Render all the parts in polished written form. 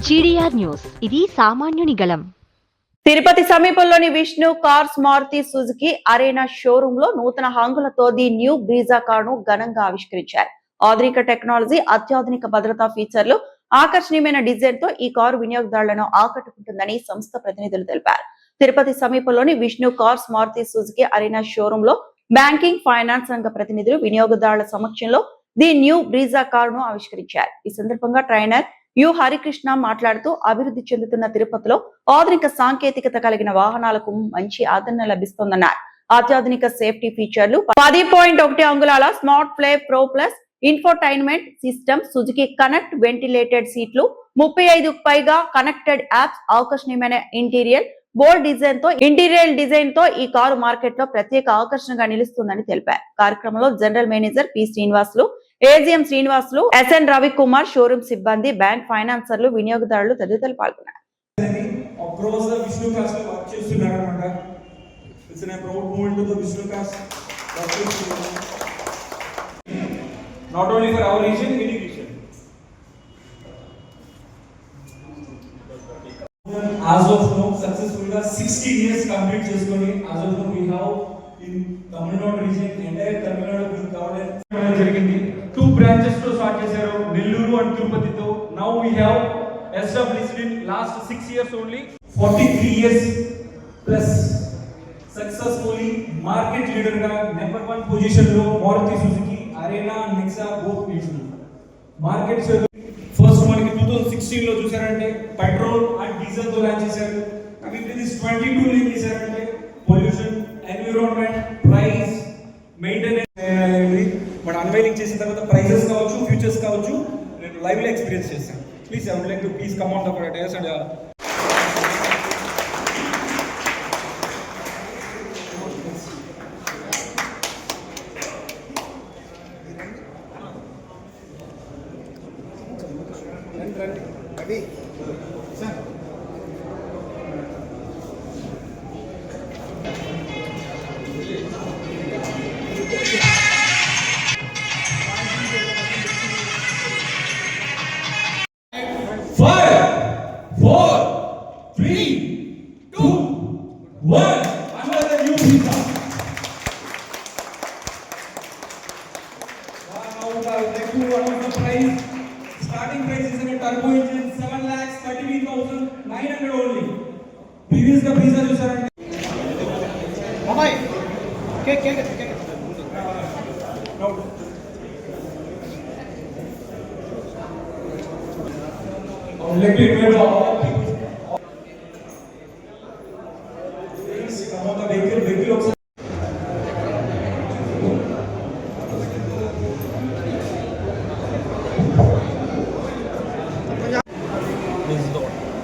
GDR news, ఇది సామాన్యుని గళం. తిరుపతి సమీపంలోని Vishnu cars Maruti Suzuki Arena showroom లో నూతన హంగులతో ది న్యూ బ్రీజా కార్ ను ఘనంగా ఆవిష్కరించారు. ఆధునిక టెక్నాలజీ, అత్యాధునిక భద్రతా ఫీచర్లు, ఆకర్షణీయమైన డిజైన్ తో ఈ కారు వినియోగదారులను ఆకట్టుకుంటుందని సంస్థ ప్రతినిధులు తెలిపారు. తిరుపతి సమీపంలోని Vishnu cars Maruti Suzuki Arena showroom లో బ్యాంకింగ్, ఫైనాన్స్ రంగ ప్రతినిధులు వినియోగదారుల సమక్షంలో ది న్యూ బ్రీజా కార్ ను ఆవిష్కరించారు. ఈ సందర్భంగా ట్రైనర్ యు హరికృష్ణ మాట్లాడుతూ అభివృద్ధి చెందుతున్న తిరుపతిలో ఆధునిక సాంకేతికత కలిగిన వాహనాలకు మంచి ఆదరణ లభిస్తోందన్నారు. అత్యాధునిక సేఫ్టీ ఫీచర్లు, 10.1 అంగుళాల smart play pro plus infotainment system, Suzuki connect ventilated సీట్లు, 35కు పైగా కనెక్టెడ్ యాప్స్, ఆకర్షణీయమైన ఇంటీరియర్ డిజైన్ తో ఈ కారు మార్కెట్ లో ప్రత్యేక ఆకర్షణగా నిలుస్తుందని తెలిపారు. కార్యక్రమంలో general manager P Srinivasulu, AGM Srinivasulu, SN Ravikumar, showroom సిబ్బంది, బ్యాంక్ ఫైనాన్సర్లు, వినియోగదారులు తదితరులు పాల్గొన్నారు. Not only for our region, any region. As of now, successfully 60 years complete cheskoni. As of now, we have in Tamil Nadu region, entire Tamil Nadu being covered. Jarigindi. 2 branches to start chesaru, Nelluru and Tirupati tho. Now we have established in last 6 years only. 43 years plus successfully market leader ga number 1 position lo Maruti Suzuki arena, Nexa both issue market first మనకి 2016 లో చూసారంటే petrol and diesel తో launch చేశారు. Coming to this 22 లో ఏం చేశారంటే pollution, environment, price, maintenance మన అన్వైలింగ్ చేసిన తర్వాత ప్రైసెస్ కావచ్చు, ఫ్యూచర్స్ కావచ్చు, నేను లైవ్ లో ఎక్స్పీరియన్స్ చేశాను. Please I would like to please come on the dais and Ready? Sir. Five, 4, 3, 2, 1. Another new pizza. Now I would like to announce the price. Starting price is a turbo engine 7,33,900 only. Previous ka pizza jo sir. Bye. Cake. No. Let me invite all people. Please come on the vehicle also.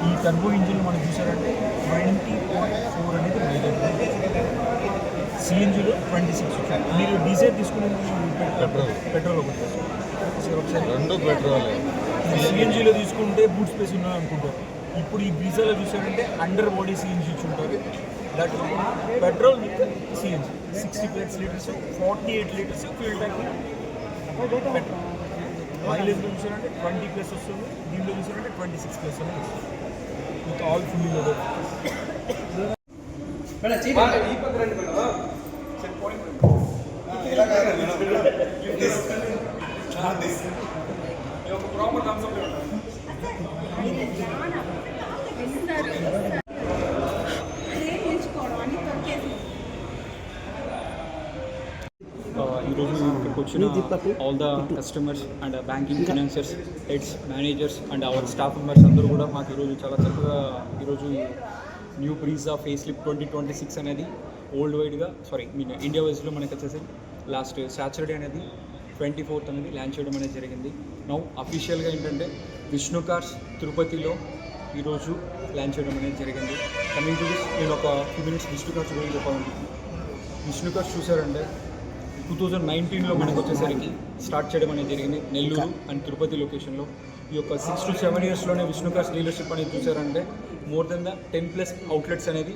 ఈ turbo engine మనం చూసారంటే 20.4 అనేది mileage, సిఎన్జిలో 26. మీరు diesel తీసుకునే petrol ఒకటి రెండు petrol, సిఎన్జిలో తీసుకుంటే boot space ఉన్నది అనుకుంటారు. ఇప్పుడు ఈ బ్రీజాలో చూసారంటే అండర్ బాడీ సిఎన్జి ఇచ్చి ఉంటారు. That petrol with CNG 68 litres, 48 litres fuel tank petrol. మైలేజ్లో చూసారంటే 20+ వస్తుంది, దీంట్లో చూసారంటే 26+ అనేది వస్తుంది. With all fully loaded. Proper thumbs up ఈరోజు ఇక్కడికి వచ్చిన ఆల్ ద కస్టమర్స్ అండ్ బ్యాంకింగ్, financers, heads, managers and our staff members అందరూ కూడా మాకు ఈరోజు చాలా చక్కగా ఈరోజు న్యూ బ్రీజా ఫేస్ లిఫ్ట్ 2026 అనేది వరల్డ్ వైడ్గా ఇండియా వైజ్లో మనకి వచ్చేసి లాస్ట్ సాటర్డే అనేది 24th అనేది లాంచ్ చేయడం అనేది జరిగింది. నౌ అఫీషియల్గా ఏంటంటే విష్ణు కార్స్ తిరుపతిలో ఈరోజు లాంచ్ చేయడం అనేది జరిగింది. కమింగ్ టు దిస్, నేను ఒక ఫ్యూ మినిట్స్ విష్ణు కార్స్ గురించి చెప్పాలనుకుంటున్నాను. విష్ణు కార్స్ చూసారంటే 2019లో మనకు వచ్చేసరికి స్టార్ట్ చేయడం అనేది జరిగింది నెల్లూరు అండ్ తిరుపతి లొకేషన్లో. ఈ యొక్క 6 to 7 yearsలోనే విష్ణు కార్స్ డీలర్షిప్ అనేది చూసారంటే మోర్ దెన్ ద 10+ అవుట్లెట్స్ అనేది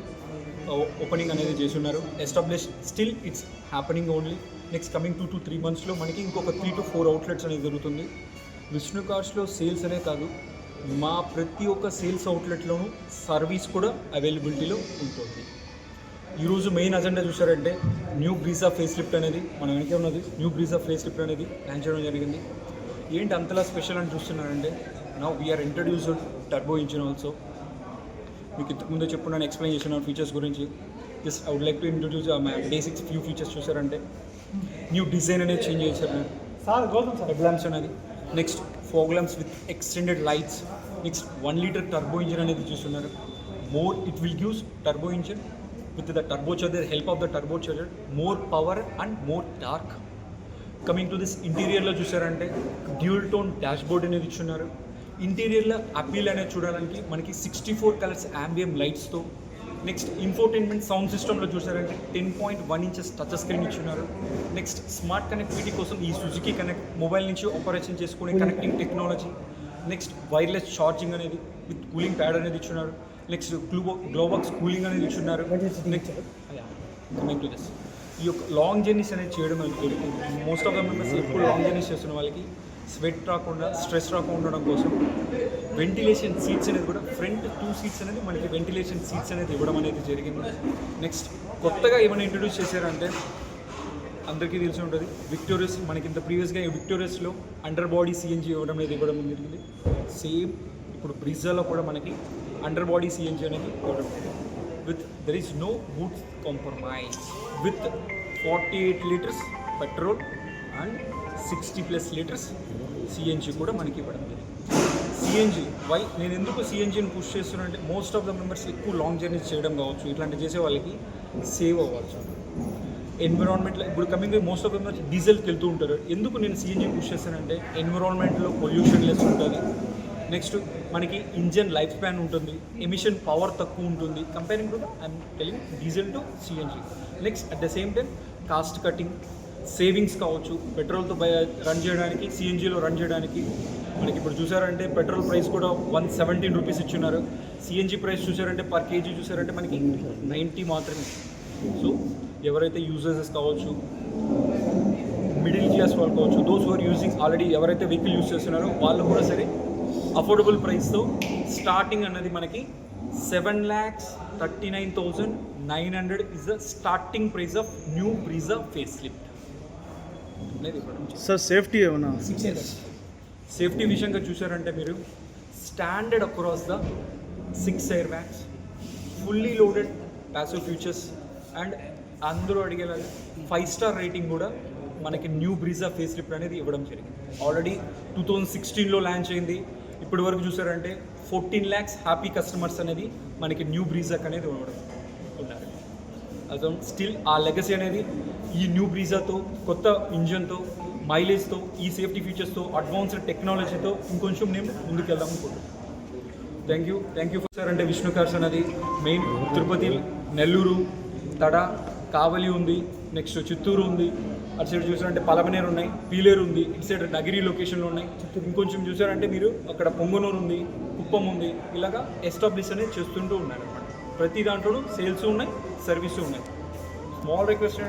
ఓపెనింగ్ అనేది చేసి ఉన్నారు. Establish still it's happening only. Next coming 2 to 3 monthsలో మనకి ఇంకొక 3 to 4 అవుట్లెట్స్ అనేది జరుగుతుంది. విష్ణు కార్స్లో సేల్స్ అనే కాదు, మా ప్రతి ఒక్క సేల్స్ అవుట్లెట్లోనూ సర్వీస్ కూడా అవైలబిలిటీలో ఉంటుంది. ఈరోజు మెయిన్ అజెండా చూసారంటే న్యూ బ్రీజా ఫేస్ లిఫ్ట్ అనేది మన వెనకే ఉన్నది. న్యూ బ్రీజా ఫేస్ లిఫ్ట్ అనేది లాంచ్ చేయడం జరిగింది. ఏంటి అంతలా స్పెషల్ అని చూస్తున్నారంటే now we're introduced turbo engine also. మీకు ఇంతకుముందే చెప్పున్నాను, ఎక్స్ప్లెయిన్ చేసిన ఫీచర్స్ గురించి. Just I would like to introduce basics few features. చూసారంటే న్యూ డిజైన్ అనేది చేంజ్ చేశారు. హెడ్ ల్యాంప్స్ అనేది, next fog lamps with extended lights, next 1 litre turbo engine అనేది చూస్తున్నారు. More it will gives turbo engine with the turbocharger, help of the turbocharger, more power and more torque. Coming to this ఇంటీరియర్లో చూసారంటే dual tone dash board అనేది ఇచ్చున్నారు. ఇంటీరియర్లో appeal అనేది చూడడానికి మనకి 64 colours ambient లైట్స్తో, next infotainment sound సిస్టంలో చూసారంటే 10.1 inches touch screen ఇచ్చున్నారు. నెక్స్ట్ స్మార్ట్ కనెక్టివిటీ కోసం ఈ సుజుకి కనెక్ట్ మొబైల్ నుంచి ఆపరేషన్ చేసుకునే connecting technology, next wireless charging అనేది విత్ కూలింగ్ ప్యాడ్ అనేది ఇచ్చున్నారు. నెక్స్ట్ గ్లోబాక్స్ కూలింగ్ అనేది ఇచ్చున్నారు. నెక్స్ట్ కమింగ్ టు దిస్, ఈ యొక్క లాంగ్ జర్నీస్ అనేది చేయడం అనేది మోస్ట్ ఆఫ్ ద మెంబర్స్ ఎప్పుడు లాంగ్ జర్నీస్ చేస్తున్న వాళ్ళకి స్వెట్ రాకుండా, స్ట్రెస్ రాకుండా ఉండడం కోసం వెంటిలేషన్ సీట్స్ అనేది కూడా ఫ్రంట్ 2 సీట్స్ అనేది మనకి వెంటిలేషన్ సీట్స్ అనేది ఇవ్వడం అనేది జరిగింది. నెక్స్ట్ కొత్తగా ఏమైనా ఇంట్రడ్యూస్ చేశారంటే అందరికీ తెలిసి ఉంటుంది విక్టోరియస్. మనకి ఇంత ప్రీవియస్గా విక్టోరియస్లో అండర్ బాడీ సిఎన్జీ ఇవ్వడం జరిగింది. సేమ్ ఇప్పుడు బ్రీజాలో కూడా మనకి అండర్ బాడీ సిఎన్జీ అనేది ఇవ్వడం with there is no boot compromise with 48 litres petrol and 60+ litres CNG కూడా మనకి ఇవ్వడం జరిగింది. సిఎన్జీ వై నేను ఎందుకు సిఎన్జీని పుష్ చేస్తున్నాను అంటే మోస్ట్ ఆఫ్ ద మెంబర్స్ ఎక్కువ లాంగ్ జర్నీస్ చేయడం కావచ్చు, ఇట్లాంటివి చేసే వాళ్ళకి సేవ్ అవ్వచ్చు. ఎన్విరాన్మెంట్లో ఇప్పుడు coming most of the members డీజిల్కి వెళ్తూ ఉంటారు. ఎందుకు నేను సిఎన్జీ పుష్ చేస్తానంటే ఎన్విరాన్మెంట్లో పొల్యూషన్ లెస్ ఉంటుంది. నెక్స్ట్ మనకి ఇంజన్ లైఫ్ స్పాన్ ఉంటుంది, ఎమిషన్ పవర్ తక్కువ ఉంటుంది comparing to I'm telling diesel to CNG. Next at the same time cost cutting, savings కావచ్చు. పెట్రోల్తో రన్ చేయడానికి, సిఎన్జీలో రన్ చేయడానికి మనకి ఇప్పుడు చూసారంటే పెట్రోల్ ప్రైస్ కూడా 117 రూపీస్ ఇచ్చున్నారు. సిఎన్జీ ప్రైస్ చూసారంటే పర్ కేజీ చూసారంటే మనకి 90 మాత్రమే. సో ఎవరైతే యూజర్స్ కావచ్చు, మిడిల్ క్లాస్ వాళ్ళు కావచ్చు, దోస్ ఆర్ యూజింగ్ ఆల్రెడీ ఎవరైతే వెహికల్ యూజ్ చేస్తున్నారో వాళ్ళు కూడా సరే అఫోర్డబుల్ ప్రైస్తో స్టార్టింగ్ అన్నది మనకి 7,39,900 is the starting price of new Brezza face lift. Sir safety ఏమన్నా? సేఫ్టీ విషయంగా చూసారంటే మీరు standard across the 6 air bags, fully loaded passive features and అందరూ అడిగేలాగా 5 స్టార్ రేటింగ్ కూడా మనకి న్యూ బ్రీజా ఫేస్ లిఫ్ట్ అనేది ఇవ్వడం జరిగింది. ఆల్రెడీ 2016లో లాంచ్ అయింది. ఇప్పటి వరకు చూసారంటే 14 lakhs హ్యాపీ కస్టమర్స్ అనేది మనకి న్యూ బ్రీజాక్ అనేది ఇవ్వడం ఉన్నారు. అదో స్టిల్ ఆ లెగసీ అనేది ఈ న్యూ బ్రీజాతో, కొత్త ఇంజన్తో, మైలేజ్తో, ఈ సేఫ్టీ ఫీచర్స్తో, అడ్వాన్స్డ్ టెక్నాలజీతో ఇంకొంచెం నేను ముందుకెళ్దాం అనుకుంటున్నాను. Thank you sir. అంటే విష్ణు కార్స్ అనేది మెయిన్ తిరుపతి, నెల్లూరు, తడ, కావలి ఉంది, నెక్స్ట్ చిత్తూరు ఉంది, అటు సైడ్ చూసారంటే పలమనేరు ఉన్నాయి, పీలేరు ఉంది, ఇటు సైడ్ నగిరి లొకేషన్లో ఉన్నాయి. ఇంకొంచెం చూసారంటే మీరు అక్కడ పొంగనూరు ఉంది, కుప్పం ఉంది. ఇలాగా ఎస్టాబ్లిష్ అనేది చేస్తుంటూ ఉన్నారు అనమాట. ప్రతి దాంట్లోనూ సేల్స్ ఉన్నాయి, సర్వీసు ఉన్నాయి. Small request